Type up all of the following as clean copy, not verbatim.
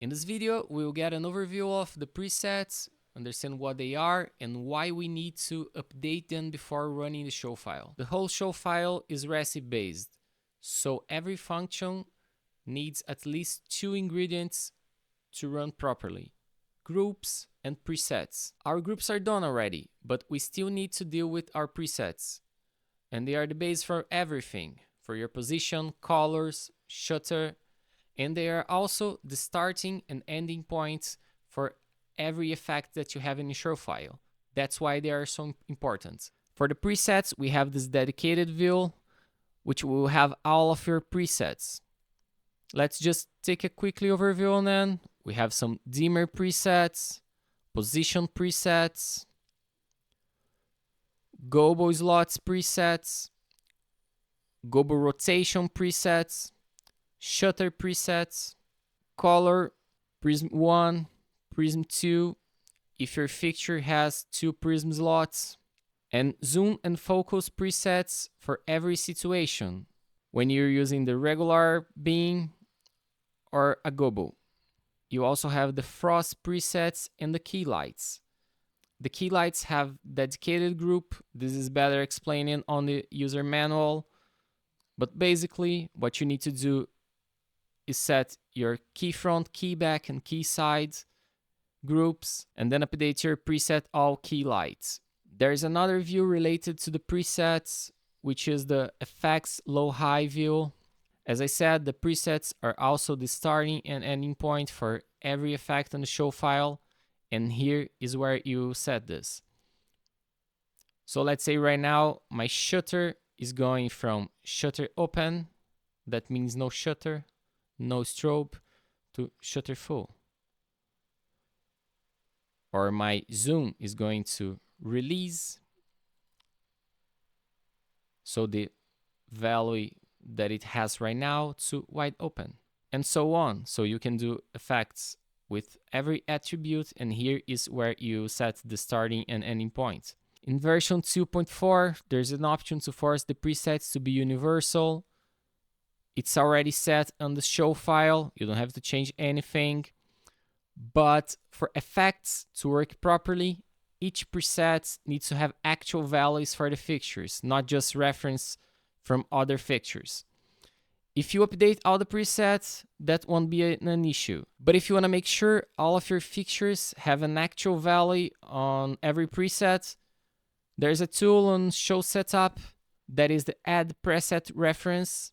In this video, we will get an overview of the presets, understand what they are, and why we need to update them before running the show file. The whole show file is recipe based, so every function needs at least two ingredients to run properly: groups and presets. Our groups are done already, but we still need to deal with our presets. And they are the base for everything, for your position, colors, shutter, and they are also the starting and ending points for every effect that you have in your show file. That's why they are so important. For the presets, we have this dedicated view, which will have all of your presets. Let's just take a quickly overview on them. We have some dimmer presets, position presets, gobo slots presets, gobo rotation presets, shutter presets, color, prism 1, prism 2, if your fixture has 2 prism slots, and zoom and focus presets for every situation, when you're using the regular beam or a gobo. You also have the frost presets and the key lights. The key lights have dedicated group. This is better explained on the user manual. But basically, what you need to do is set your key front, key back, and key sides groups, and then update your preset all key lights. There's another view related to the presets, which is the effects low-high view. As I said, the presets are also the starting and ending point for every effect on the show file, and here is where you set this. So let's say right now my shutter is going from shutter open, that means no shutter, no strobe, to shutter full. Or my zoom is going to release, so the value that it has right now, to wide open, and so on. So you can do effects with every attribute, and here is where you set the starting and ending point. In version 2.4, there's an option to force the presets to be universal. It's already set on the show file, you don't have to change anything. But for effects to work properly, each preset needs to have actual values for the fixtures, not just reference from other fixtures. If you update all the presets, that won't be an issue. But if you want to make sure all of your fixtures have an actual value on every preset, there's a tool on Show Setup that is the Add Preset Reference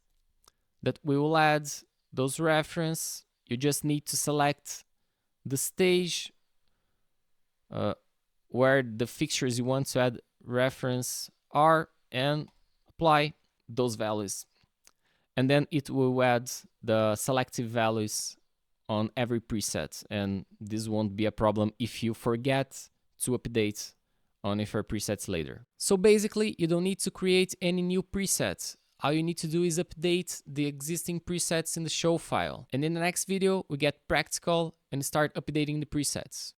that we will add those reference. You just need to select the stage where the fixtures you want to add reference are and apply those values. And then it will add the selective values on every preset, and this won't be a problem if you forget to update on your presets later. So basically, you don't need to create any new presets. All you need to do is update the existing presets in the show file. And in the next video, we get practical and start updating the presets.